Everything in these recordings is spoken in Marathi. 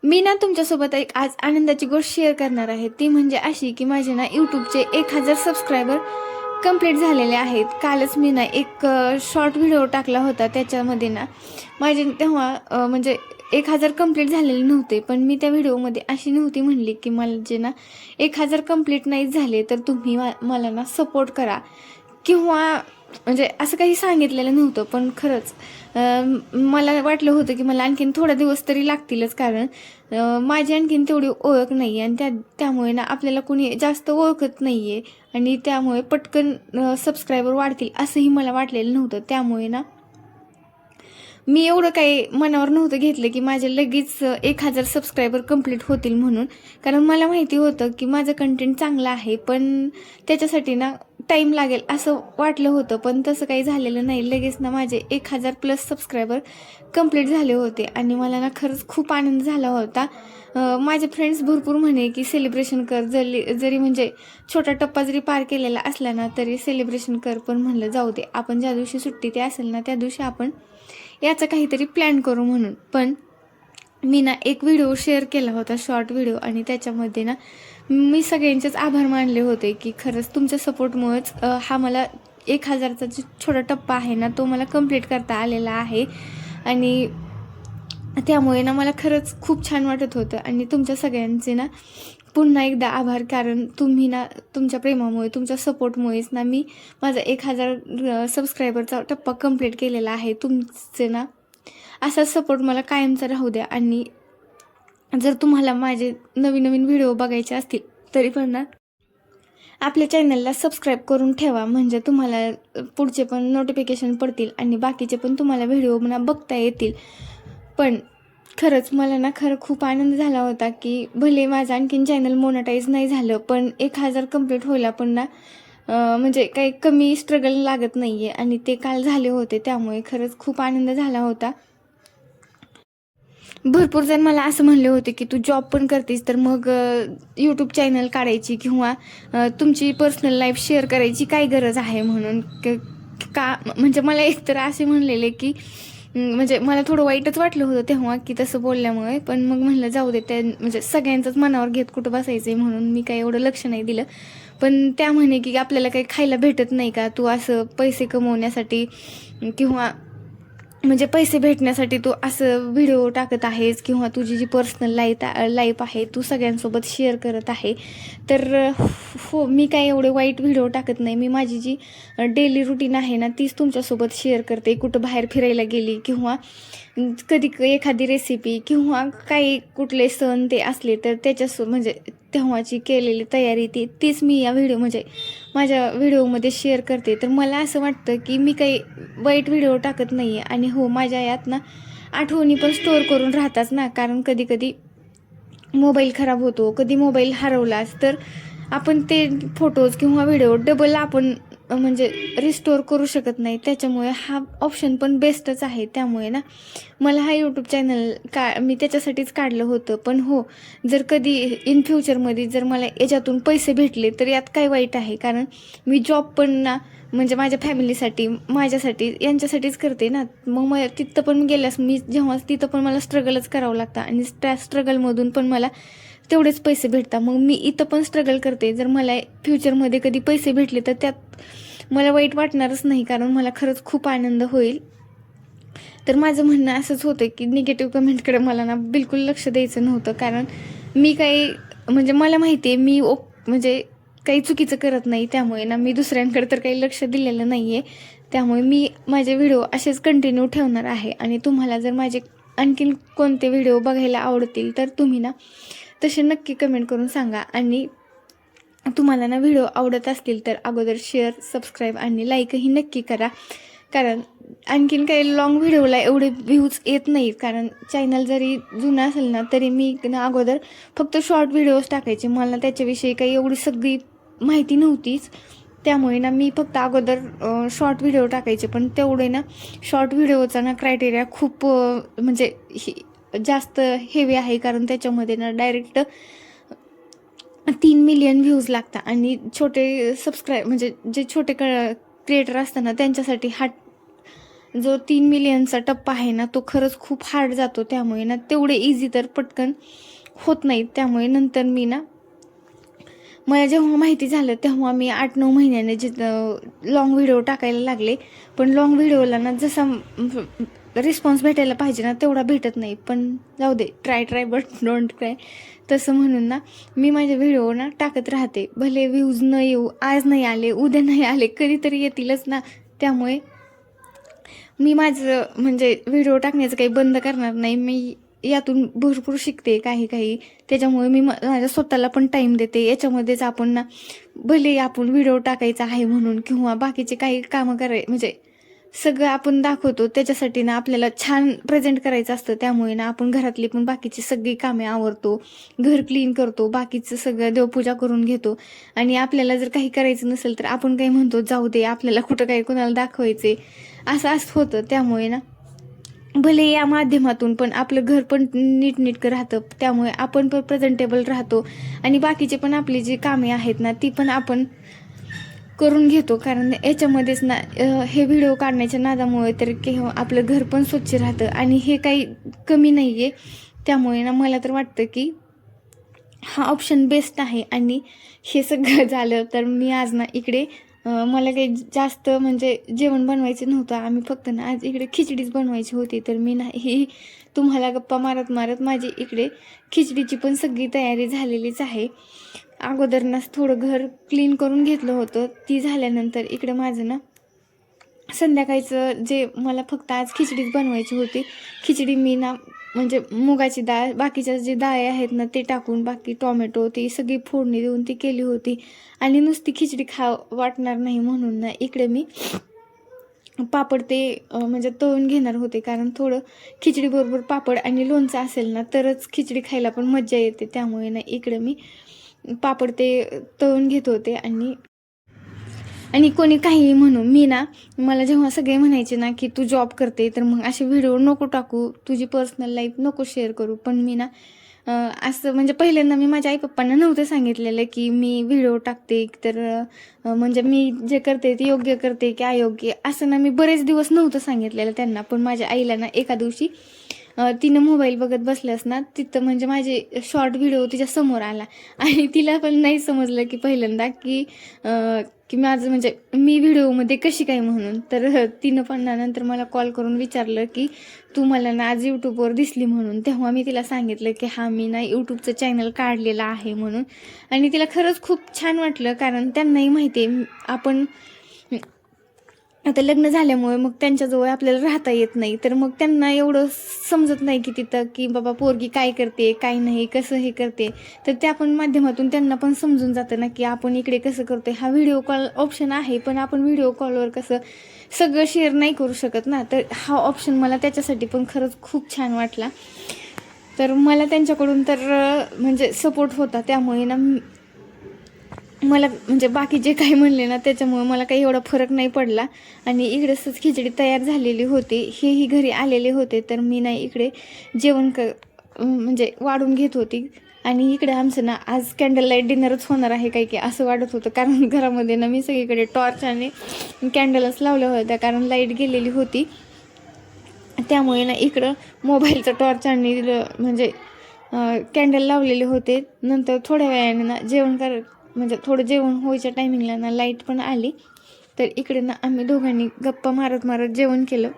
मी ना तुमच्यासोबत एक आज आनंदाची गोष्ट शेअर करणार आहे. ती म्हणजे अशी की माझे ना यूट्यूबचे 1000 सबस्क्रायबर कंप्लीट झालेले आहेत. कालच मी ना एक शॉर्ट व्हिडिओ टाकला होता. त्याच्यामध्ये ना माझे तेव्हा म्हणजे 1000 कंप्लीट झालेले नव्हते. पण मी त्या व्हिडिओमध्ये अशी नव्हती म्हणली की मला जे ना 1000 कंप्लीट नाही झाले तर तुम्ही मला ना सपोर्ट करा किंवा म्हणजे असं काही सांगितलेलं नव्हतं. पण खरंच मला वाटलं होतं की मला आणखीन थोडा दिवस तरी लागतीलच, कारण माझी आणखीन तेवढी ओळख नाही आहे आणि त्यामुळे ना आपल्याला कोणी जास्त ओळखत नाही आहे आणि त्यामुळे पटकन सबस्क्रायबर वाढतील असंही मला वाटलेलं नव्हतं. त्यामुळे ना मी एवढं काही मनावर नव्हतं घेतलं की माझे लगेच 1000 सबस्क्रायबर कंप्लीट होतील म्हणून, कारण मला माहिती होतं की माझं कंटेंट चांगलं आहे पण त्याच्यासाठी ना टाईम लागेल असं वाटलं होतं. पण तसं काही झालेलं नाही. लगेच ना माझे 1000 प्लस सबस्क्रायबर कंप्लीट झाले होते आणि मला ना खरंच खूप आनंद झाला होता. माझे फ्रेंड्स भरपूर म्हणे की सेलिब्रेशन कर, जरी म्हणजे छोटा टप्पा जरी पार केलेला असला ना तरी सेलिब्रेशन कर. पण म्हणलं जाऊ दे, आपण ज्या दिवशी सुट्टी ते असेल ना त्या दिवशी आपण याचा काहीतरी प्लॅन करू म्हणून. पण मी ना एक व्हिडिओ शेअर केला होता, शॉर्ट व्हिडिओ, आणि त्याच्यामध्ये ना मी सगळ्यांचेच आभार मानले होते की खरंच तुमच्या सपोर्टमुळेच हा मला 1000चा जो छोटा टप्पा आहे ना तो मला कंप्लीट करता आलेला आहे. आणि त्यामुळे ना मला खरंच खूप छान वाटत होतं आणि तुमच्या सगळ्यांचे ना पुन्हा एकदा आभार, कारण तुम्ही ना तुमच्या प्रेमामुळे, तुमच्या सपोर्टमुळेच ना मी माझा 1000 सबस्क्रायबरचा टप्पा कंप्लीट केलेला आहे. तुमचे ना असाच सपोर्ट मला कायमचा राहू द्या. आणि जर तुम्हाला माझे नवीन नवीन व्हिडिओ बघायचे असतील तरी पण ना आपल्या चॅनलला सबस्क्राईब करून ठेवा, म्हणजे तुम्हाला पुढचे पण नोटिफिकेशन पडतील आणि बाकीचे पण तुम्हाला व्हिडिओ ना बघता येतील. पण खरंच मला ना खूप आनंद झाला होता की भले माझं आणखीन चॅनल मोनेटाईज नाही झालं पण 1000 कंप्लीट व्हायला पण ना म्हणजे काही कमी स्ट्रगल लागत नाही आहे आणि ते काल झाले होते. त्यामुळे खरंच खूप आनंद झाला होता. भरपूर जण मला असं म्हणले होते की तू जॉब पण करतेस तर मग यूट्यूब चॅनल काढायची किंवा तुमची पर्सनल लाईफ शेअर करायची काय गरज आहे म्हणून. का म्हणजे मला एकतर असे म्हणलेले की म्हणजे मला थोडं वाईटच वाटलं होतं तेव्हा की तसं बोलल्यामुळे. पण मग म्हणलं जाऊ दे, त्या म्हणजे सगळ्यांचंच मनावर घेत कुठं बसायचं आहे म्हणून मी काही एवढं लक्ष नाही दिलं. पण त्या म्हणे की आपल्याला काही खायला भेटत नाही का, तू असं पैसे कमवण्यासाठी किंवा म्हणजे पैसे भेटण्यासाठी तू असं व्हिडिओ टाकत आहेस किंवा तुझी जी पर्सनल लाईफ आहे तू सगळ्यांसोबत शेअर करत आहे. तर हो, मी काय एवढे वाईट व्हिडिओ टाकत नाही. मी माझी जी डेली रुटीन आहे ना तीच तुमच्यासोबत शेअर करते. कुठं बाहेर फिरायला गेली किंवा कधी एखादी रेसिपी किंवा काही कुठले सण ते असले तर म्हणजे तेव्हाची केलेली तयारी तीच मी या म्हणजे माझ्या व्हिडिओमध्ये शेअर करते. तर मला असं वाटतं की मी काही वाईट व्हिडिओ टाकत नाही आहे. आणि हो, माझ्या यात ना आठवणी पण स्टोअर करून राहतात ना, कारण कधी कधी मोबाईल खराब होतो, कधी मोबाईल हरवलाच तर आपण ते फोटोज किंवा व्हिडिओ डबल आपण म्हणजे रिस्टोअर करू शकत नाही. त्याच्यामुळे हा ऑप्शन पण बेस्टच आहे. त्यामुळे ना मला हा यूट्यूब चॅनल मी त्याच्यासाठीच काढलं होतं. पण हो, जर कधी इन फ्युचरमध्ये जर मला याच्यातून पैसे भेटले तर यात काय वाईट आहे, कारण मी जॉब पण ना म्हणजे माझ्या फॅमिलीसाठी, माझ्यासाठी, यांच्यासाठीच करते ना. मग तिथं पण गेल्यास मी जेव्हा तिथं पण मला स्ट्रगलच करावं लागतं आणि त्या स्ट्रगलमधून पण मला तेवढेच पैसे भेटतात. मग मी इथं पण स्ट्रगल करते. जर मला फ्युचरमध्ये कधी पैसे भेटले तर त्यात मला वाईट वाटणारच नाही, कारण मला खरंच खूप आनंद होईल. तर माझं म्हणणं असंच होतं की निगेटिव्ह कमेंटकडे मला ना बिलकुल लक्ष द्यायचं नव्हतं, कारण मी काही म्हणजे मला माहिती आहे मी म्हणजे काही चुकीचं करत नाही. त्यामुळे ना मी दुसऱ्यांकडे तर काही लक्ष दिलेलं नाही आहे. त्यामुळे मी माझे व्हिडिओ असेच कंटिन्यू ठेवणार आहे. आणि तुम्हाला जर माझे आणखीन कोणते व्हिडिओ बघायला आवडतील तर तुम्ही ना तसे नक्की कमेंट करून सांगा. आणि तुम्हाला ना व्हिडिओ आवडत असतील तर अगोदर शेअर, सबस्क्राईब आणि लाईकही नक्की करा, कारण आणखीन काही लाँग व्हिडिओला एवढे व्ह्यूज येत नाहीत. कारण चॅनल जरी जुनं असेल ना तरी मी ना अगोदर फक्त शॉर्ट व्हिडिओज टाकायचे. मला त्याच्याविषयी काही एवढी सगळी माहिती नव्हतीच. त्यामुळे ना मी फक्त अगोदर शॉर्ट व्हिडिओ टाकायचे. पण तेवढे ना शॉर्ट व्हिडिओचा ना क्रायटेरिया खूप म्हणजे जास्त हेवी आहे, कारण त्याच्यामध्ये ना डायरेक्ट 3 मिलियन व्ह्यूज लागतात. आणि छोटे सबस्क्राईब म्हणजे जे छोटे क्रिएटर असतात ना त्यांच्यासाठी जो 3 मिलियनचा टप्पा आहे ना, तो खरंच खूप हार्ड जातो. त्यामुळे ना तेवढे इझी तर पटकन होत नाहीत. त्यामुळे नंतर मी ना, मला जेव्हा माहिती झालं तेव्हा मी 8-9 महिन्याने लाँग व्हिडिओ टाकायला लागले. पण लाँग व्हिडिओला ना जसा रिस्पॉन्स भेटायला पाहिजे ना तेवढा भेटत नाही. पण जाऊ दे, ट्राय बट डोंट क्राय. तसं म्हणून ना मी माझे व्हिडिओ ना टाकत राहते. भले व्ह्यूज न येऊ, आज नाही आले, उद्या नाही आले, कधीतरी येतीलच ना. त्यामुळे मी माझं म्हणजे व्हिडिओ टाकण्याचं काही बंद करणार नाही. मी यातून भरपूर शिकते काही. त्याच्यामुळे मी माझ्या स्वतःला पण टाईम देते. याच्यामध्येच आपण ना, भले आपण व्हिडिओ टाकायचा आहे म्हणून किंवा बाकीचे काही कामं म्हणजे सगळं आपण दाखवतो. त्याच्यासाठी ना आपल्याला छान प्रेझेंट करायचं असतं. त्यामुळे ना आपण घरातली पण बाकीची सगळी कामे आवरतो, घर क्लीन करतो, बाकीचं सगळं देवपूजा करून घेतो. आणि आपल्याला जर काही करायचं नसेल तर आपण काही म्हणतो, जाऊ दे, आपल्याला कुठं काही कोणाला दाखवायचे, असं होतं. त्यामुळे ना भले या माध्यमातून पण आपलं घर पण नीटनेटकं राहतं. त्यामुळे आपण पण प्रेझेंटेबल राहतो आणि बाकीचे पण आपली जी कामे आहेत ना ती पण आपण करून घेतो. कारण याच्यामध्येच ना हे व्हिडिओ काढण्याच्या नादामुळे तर आपलं घर पण स्वच्छ राहतं आणि हे काही कमी नाही आहे. त्यामुळे ना मला तर वाटतं की हा ऑप्शन बेस्ट आहे. आणि हे सगळं झालं तर मी आज ना इकडे मला काही जास्त म्हणजे जेवण बनवायचं नव्हतं. आम्ही फक्त ना आज इकडे खिचडीच बनवायची होती. तर मी ना ही तुम्हाला गप्पा मारत माझी इकडे खिचडीची पण सगळी तयारी झालेलीच आहे. अगोदर ना थोडं घर क्लीन करून घेतलं होतं. ती झाल्यानंतर इकडे माझं ना संध्याकाळचं जे मला फक्त आज खिचडीच बनवायची होती. खिचडी मी ना म्हणजे मुगाची डाळ, बाकीच्या जे डाळे आहेत ना ते टाकून, बाकी टोमॅटो ती सगळी फोडणी देऊन ती केली होती. आणि नुसती खिचडी वाटणार नाही म्हणून ना इकडे मी पापड ते म्हणजे तळून घेणार होते. कारण थोडं खिचडीबरोबर पापड आणि लोणचं असेल ना तरच खिचडी खायला पण मज्जा येते. त्यामुळे ना इकडे मी पापड ते तळून घेत होते. आणि कोणी काहीही म्हणू, मी ना मला जेव्हा सगळे म्हणायचे ना की तू जॉब करते तर मग असे व्हिडिओ नको टाकू, तुझी पर्सनल लाईफ नको शेअर करू. पण मी ना असं म्हणजे पहिल्यांदा मी माझ्या आईपप्पांना नव्हतं सांगितलेलं की मी व्हिडिओ टाकते. तर म्हणजे मी जे करते ते योग्य करते की अयोग्य, असं ना मी बरेच दिवस नव्हतं सांगितलेलं त्यांना. पण माझ्या आईला ना एका दिवशी तिनं मोबाईल बघत बसल्यास ना तिथं म्हणजे माझे शॉर्ट व्हिडिओ तिच्या समोर आला. आणि तिला पण नाही समजलं की पहिल्यांदा की माझं म्हणजे मी व्हिडिओमध्ये कशी काय म्हणून. तर तिनं पण नंतर मला कॉल करून विचारलं की तू मला ना आज यूट्यूबवर दिसली म्हणून. तेव्हा मी तिला सांगितलं की हा मी ना यूट्यूबचं चॅनल काढलेलं आहे म्हणून. आणि तिला खरंच खूप छान वाटलं. कारण त्यांनाही माहिती आहे आपण आता लग्न झाल्यामुळे मग त्यांच्याजवळ आपल्याला राहता येत नाही. तर मग त्यांना एवढं समजत नाही की तिथं की बाबा पोरगी काय करते, काय नाही, कसं हे करते. तर त्या पण माध्यमातून त्यांना पण समजून जातं ना की आपण इकडे कसं करतोय. हा व्हिडिओ कॉल ऑप्शन आहे पण आपण व्हिडिओ कॉलवर कसं सगळं शेअर नाही करू शकत ना. तर हा ऑप्शन मला त्याच्यासाठी पण खरंच खूप छान वाटला. तर मला त्यांच्याकडून तर म्हणजे सपोर्ट होता. त्यामुळे ना मला म्हणजे बाकी जे काही म्हणले ना त्याच्यामुळे मला काही एवढा फरक नाही पडला. आणि इकडेच खिचडी तयार झालेली होती, हेही घरी आलेले होते. तर मी नाही इकडे जेवण म्हणजे वाढून घेत होती. आणि इकडे आमचं ना आज कॅन्डल लाईट डिनरच होणार आहे काही असं वाटत होतं. कारण घरामध्ये ना मी सगळीकडे टॉर्च आणि कॅन्डलच लावल्या होत्या कारण लाईट गेलेली होती. त्यामुळे ना इकडं मोबाईलचं टॉर्च आणि म्हणजे कॅन्डल लावलेले होते. नंतर थोड्या वेळाने ना म्हणजे थोडं जेवण व्हायच्या टायमिंगला ना लाईट पण आली. तर इकडे ना आम्ही दोघांनी गप्पा मारत जेवण केलं.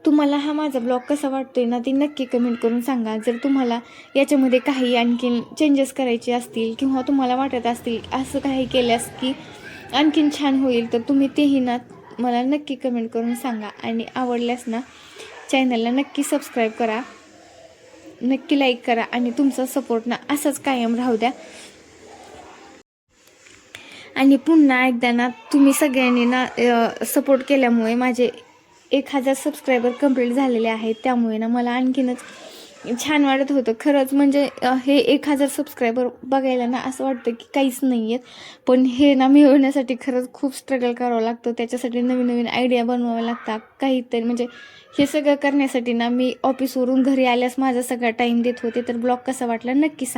तुम्हाला हा माझा ब्लॉग कसा वाटतोय ना ती नक्की कमेंट करून सांगा. जर तुम्हाला याच्यामध्ये काही आणखीन चेंजेस करायचे असतील किंवा तुम्हाला वाटत असतील असं काही केल्यास की आणखीन छान होईल तर तुम्ही तेही ना मला नक्की कमेंट करून सांगा. आणि आवडल्यास ना चॅनलला नक्की सबस्क्राईब करा, नक्की लाईक करा आणि तुमचा सपोर्ट ना असाच कायम राहू द्या. आणि पुन्हा एकदा ना तुम्ही सगळ्यांनी ना सपोर्ट केल्यामुळे माझे 1000 सबस्क्रायबर कंप्लीट झालेले आहेत. त्यामुळे ना मला आणखीनच छान वाटत होतं खरंच. म्हणजे हे 1000 सबस्क्रायबर बघायला ना असं वाटतं की काहीच नाही आहेत. पण हे ना मिळवण्यासाठी खरंच खूप स्ट्रगल करावं लागतं. त्याच्यासाठी नवीन नवीन आयडिया बनवाव्या लागतात काहीतरी. म्हणजे हे सगळं करण्यासाठी ना मी ऑफिसवरून घरी आल्यास माझा सगळा टाईम देत होते. तर ब्लॉग कसा वाटला नक्की सांगा.